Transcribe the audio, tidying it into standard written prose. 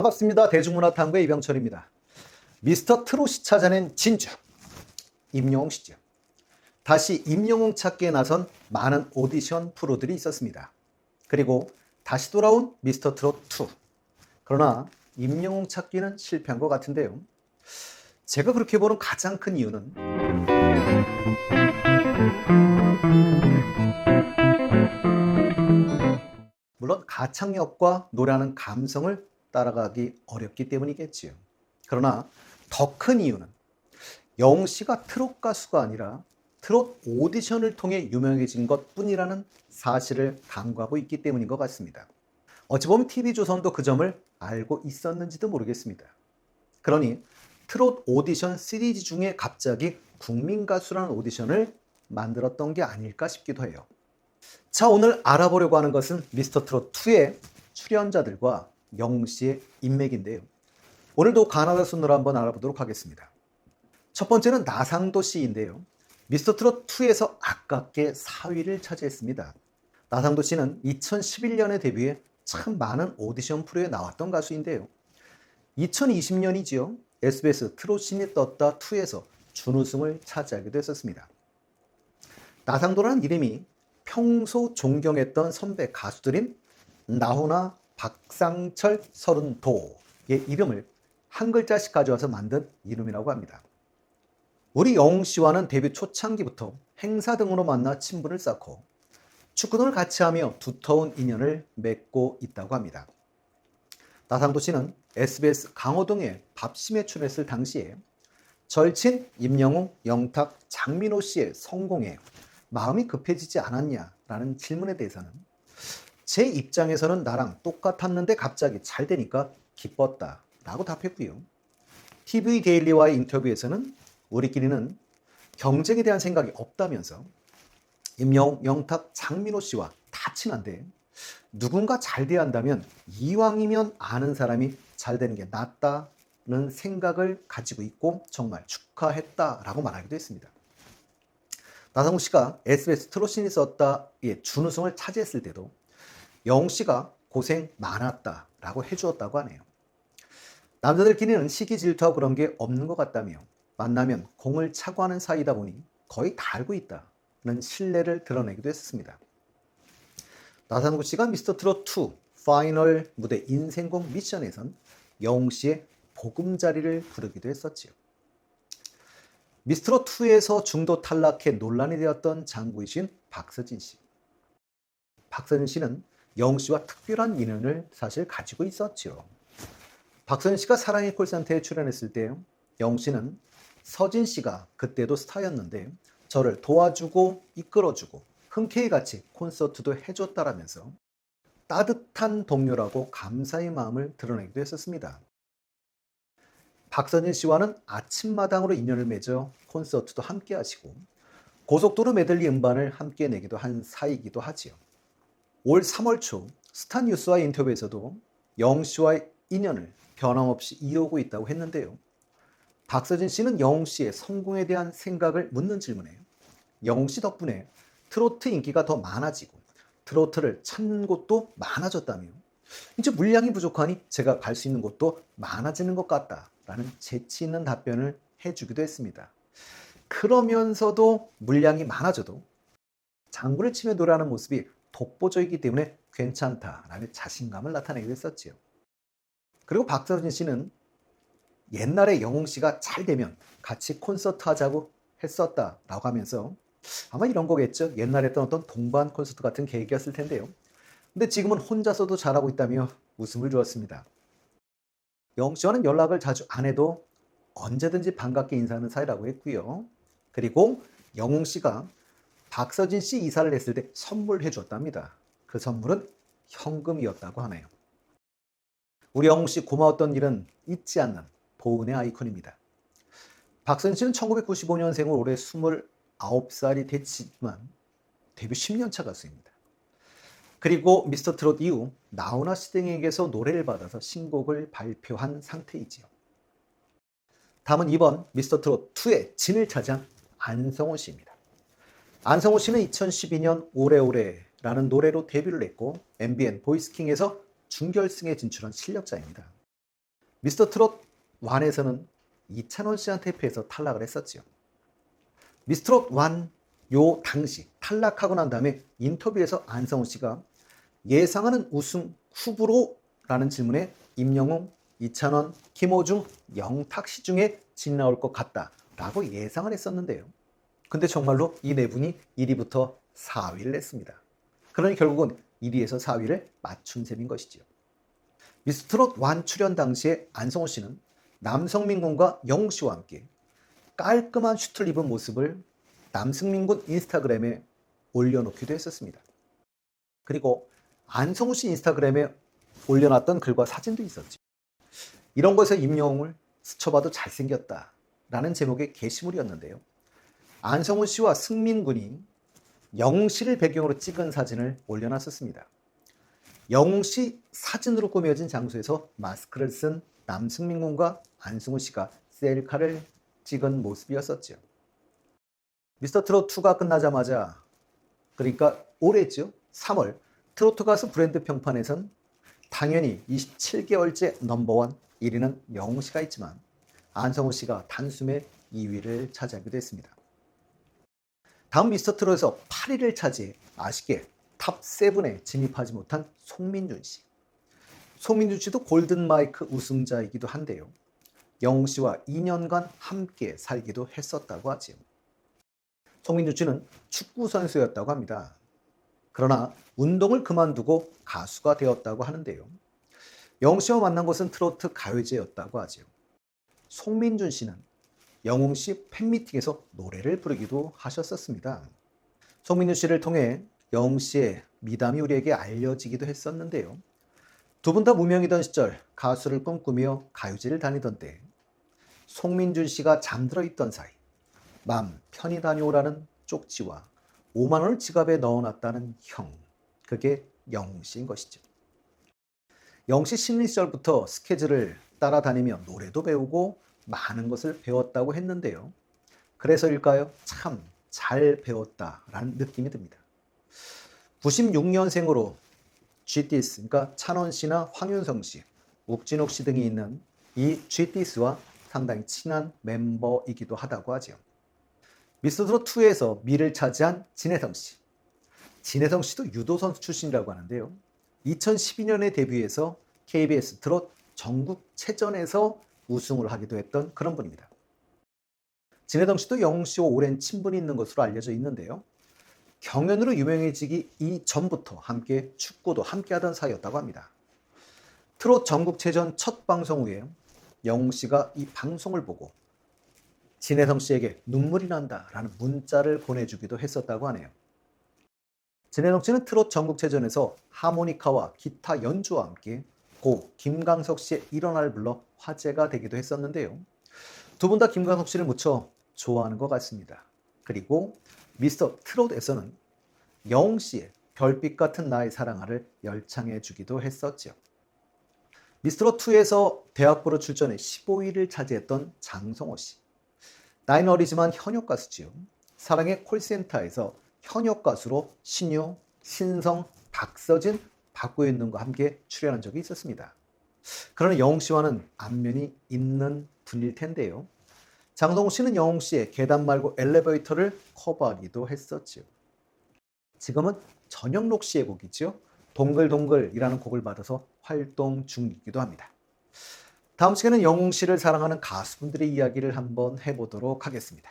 반갑습니다. 대중문화탐구의 이병철입니다. 미스터 트롯이 찾아낸 진주, 임영웅 씨죠. 다시 임영웅 찾기에 나선 많은 오디션 프로들이 있었습니다. 그리고 다시 돌아온 미스터 트롯 2. 그러나 임영웅 찾기는 실패한 것 같은데요. 제가 그렇게 보는 가장 큰 이유는 물론 가창력과 노래하는 감성을 따라가기 어렵기 때문이겠지요. 그러나 더 큰 이유는 영웅 씨가 트롯 가수가 아니라 트롯 오디션을 통해 유명해진 것 뿐이라는 사실을 간과하고 있기 때문인 것 같습니다. 어찌 보면 TV조선도 그 점을 알고 있었는지도 모르겠습니다. 그러니 트롯 오디션 시리즈 중에 갑자기 국민가수라는 오디션을 만들었던 게 아닐까 싶기도 해요. 자, 오늘 알아보려고 하는 것은 미스터 트롯 2의 출연자들과 영웅 씨의 인맥인데요. 오늘도 가나다 순으로 한번 알아보도록 하겠습니다. 첫 번째는 나상도 씨인데요. 미스터 트롯 2에서 아깝게 4위를 차지했습니다. 나상도 씨는 2011년에 데뷔해 참 많은 오디션 프로에 나왔던 가수인데요. 2020년이지요. SBS 트롯신이 떴다 2에서 준우승을 차지하기도 했었습니다. 나상도라는 이름이 평소 존경했던 선배 가수들인 나훈아, 박상철, 서른도의 이름을 한 글자씩 가져와서 만든 이름이라고 합니다. 우리 영웅 씨와는 데뷔 초창기부터 행사 등으로 만나 친분을 쌓고 축구등을 같이 하며 두터운 인연을 맺고 있다고 합니다. 나상도 씨는 SBS 강호동의 밥심에 출연했을 당시에 절친 임영웅, 영탁, 장민호 씨의 성공에 마음이 급해지지 않았냐라는 질문에 대해서는 제 입장에서는 나랑 똑같았는데 갑자기 잘 되니까 기뻤다라고 답했고요. TV 데일리와의 인터뷰에서는 우리끼리는 경쟁에 대한 생각이 없다면서 임영웅, 영탁, 장민호 씨와 다 친한데 누군가 잘 돼야 한다면 이왕이면 아는 사람이 잘 되는 게 낫다는 생각을 가지고 있고 정말 축하했다라고 말하기도 했습니다. 나상도 씨가 SBS 트롯신이 썼다의 준우승을 차지했을 때도 영웅 씨가 고생 많았다라고 해주었다고 하네요. 남자들끼리는 시기 질투하고 그런 게 없는 것 같다며 만나면 공을 차고 하는 사이다 보니 거의 다 알고 있다는 신뢰를 드러내기도 했습니다. 나상도 씨가 미스터 트롯 2 파이널 무대 인생곡 미션에선 영웅 씨의 보금자리를 부르기도 했었지요. 미스터 트롯 2에서 중도 탈락해 논란이 되었던 장구이신 박서진 씨. 박서진 씨는 영웅 씨와 특별한 인연을 사실 가지고 있었죠. 박서진 씨가 사랑의 콜센터에 출연했을 때 영웅 씨는 서진 씨가 그때도 스타였는데 저를 도와주고 이끌어주고 흔쾌히 같이 콘서트도 해줬다라면서 따뜻한 동료라고 감사의 마음을 드러내기도 했었습니다. 박서진 씨와는 아침마당으로 인연을 맺어 콘서트도 함께 하시고 고속도로 메들리 음반을 함께 내기도 한 사이이기도 하지요. 올 3월 초 스타뉴스와의 인터뷰에서도 영웅 씨와의 인연을 변함없이 이어오고 있다고 했는데요. 박서진 씨는 영웅 씨의 성공에 대한 생각을 묻는 질문에 영웅 씨 덕분에 트로트 인기가 더 많아지고 트로트를 찾는 곳도 많아졌다며 이제 물량이 부족하니 제가 갈 수 있는 곳도 많아지는 것 같다라는 재치 있는 답변을 해주기도 했습니다. 그러면서도 물량이 많아져도 장구를 치며 노래하는 모습이 독보적이기 때문에 괜찮다라는 자신감을 나타내기도 했었지요. 그리고 박서진 씨는 옛날에 영웅 씨가 잘 되면 같이 콘서트 하자고 했었다라고 하면서 아마 이런 거겠죠. 옛날에 했던 어떤 동반 콘서트 같은 계획이었을 텐데요. 근데 지금은 혼자서도 잘하고 있다며 웃음을 주었습니다. 영웅 씨와는 연락을 자주 안 해도 언제든지 반갑게 인사하는 사이라고 했고요. 그리고 영웅 씨가 박서진 씨 이사를 했을 때 선물해 줬답니다. 그 선물은 현금이었다고 하네요. 우리 영웅 씨 고마웠던 일은 잊지 않는 보은의 아이콘입니다. 박서진 씨는 1995년생으로 올해 29살이 됐지만 데뷔 10년차 가수입니다. 그리고 미스터 트롯 이후 나훈아 씨 등에게서 노래를 받아서 신곡을 발표한 상태이지요. 다음은 이번 미스터 트롯 2의 진을 차지한 안성호 씨입니다. 안성호 씨는 2012년 오래오래라는 노래로 데뷔를 했고 MBN 보이스킹에서 준결승에 진출한 실력자입니다. 미스터 트롯 1에서는 이찬원 씨한테 패해서 탈락을 했었지요. 미스터 트롯 1 요 당시 탈락하고 난 다음에 인터뷰에서 안성훈 씨가 예상하는 우승 후보로라는 질문에 임영웅, 이찬원, 김호중, 영탁 씨 중에 진 나올 것 같다라고 예상을 했었는데요. 근데 정말로 이 네 분이 1위부터 4위를 했습니다. 그러니 결국은 1위에서 4위를 맞춘 셈인 것이지요. 미스터 트롯 1 출연 당시에 안성호 씨는 남성민 군과 영웅 씨와 함께 깔끔한 슈트를 입은 모습을 남승민 군 인스타그램에 올려놓기도 했었습니다. 그리고 안성우 씨 인스타그램에 올려놨던 글과 사진도 있었죠. 이런 것에 임영웅을 스쳐봐도 잘생겼다 라는 제목의 게시물이었는데요. 안성우 씨와 승민 군이 영웅 씨를 배경으로 찍은 사진을 올려놨었습니다. 영웅 씨 사진으로 꾸며진 장소에서 마스크를 쓴 남승민 군과 안성우 씨가 셀카를 찍은 모습이었었죠. 미스터 트롯 2가 끝나자마자, 그러니까 올해죠. 3월 트로트 가수 브랜드 평판에선 당연히 27개월째 넘버원 1위는 영웅 씨가 있지만 안성우 씨가 단숨에 2위를 차지하기도 했습니다. 다음 미스터 트롯에서 8위를 차지해 아쉽게 탑 7에 진입하지 못한 송민준 씨. 송민준 씨도 골든 마이크 우승자이기도 한데요. 영웅 씨와 2년간 함께 살기도 했었다고 하지요. 송민준 씨는 축구 선수였다고 합니다. 그러나 운동을 그만두고 가수가 되었다고 하는데요. 영웅 씨와 만난 곳은 트로트 가요제였다고 하지요. 송민준 씨는 영웅 씨 팬미팅에서 노래를 부르기도 하셨었습니다. 송민준 씨를 통해 영웅 씨의 미담이 우리에게 알려지기도 했었는데요. 두 분 다 무명이던 시절 가수를 꿈꾸며 가요제를 다니던 때 송민준 씨가 잠들어 있던 사이 맘 편히 다녀오라는 쪽지와 5만 원을 지갑에 넣어놨다는 형, 그게 영웅 씨인 것이죠. 영웅 씨 신인 시절부터 스케줄을 따라다니며 노래도 배우고 많은 것을 배웠다고 했는데요. 그래서일까요? 참 잘 배웠다라는 느낌이 듭니다. 96년생으로 GTS, 그러니까 찬원 씨나 황윤성 씨, 욱진욱 씨 등이 있는 이 GTS와 상당히 친한 멤버이기도 하다고 하죠. 미스터 트롯 2에서 미를 차지한 진혜성 씨. 진혜성 씨도 유도 선수 출신이라고 하는데요. 2012년에 데뷔해서 KBS 트롯 전국체전에서 우승을 하기도 했던 그런 분입니다. 진혜성 씨도 영웅 씨와 오랜 친분이 있는 것으로 알려져 있는데요. 경연으로 유명해지기 이전부터 함께 축구도 함께 하던 사이였다고 합니다. 트롯 전국체전 첫 방송 후에 영웅 씨가 이 방송을 보고 진혜성 씨에게 눈물이 난다라는 문자를 보내주기도 했었다고 하네요. 진혜성 씨는 트롯 전국체전에서 하모니카와 기타 연주와 함께 고 김광석 씨의 일어나를 불러 화제가 되기도 했었는데요. 두 분 다 김광석 씨를 무척 좋아하는 것 같습니다. 그리고 미스터 트롯에서는 영웅 씨의 별빛 같은 나의 사랑아를 열창해 주기도 했었죠. 미스터 트롯 2에서 대학부로 출전해 15위를 차지했던 장성호 씨. 나이는 어리지만 현역 가수지요. 사랑의 콜센터에서 현역 가수로 신유, 신성, 박서진, 박구윤 등과 함께 출연한 적이 있었습니다. 그러나 영웅 씨와는 안면이 있는 분일 텐데요. 장성호 씨는 영웅 씨의 계단 말고 엘리베이터를 커버하기도 했었지요. 지금은 전영록 씨의 곡이죠. 동글동글이라는 곡을 받아서 활동 중이기도 합니다. 다음 시간에는 영웅 씨를 사랑하는 가수분들의 이야기를 한번 해보도록 하겠습니다.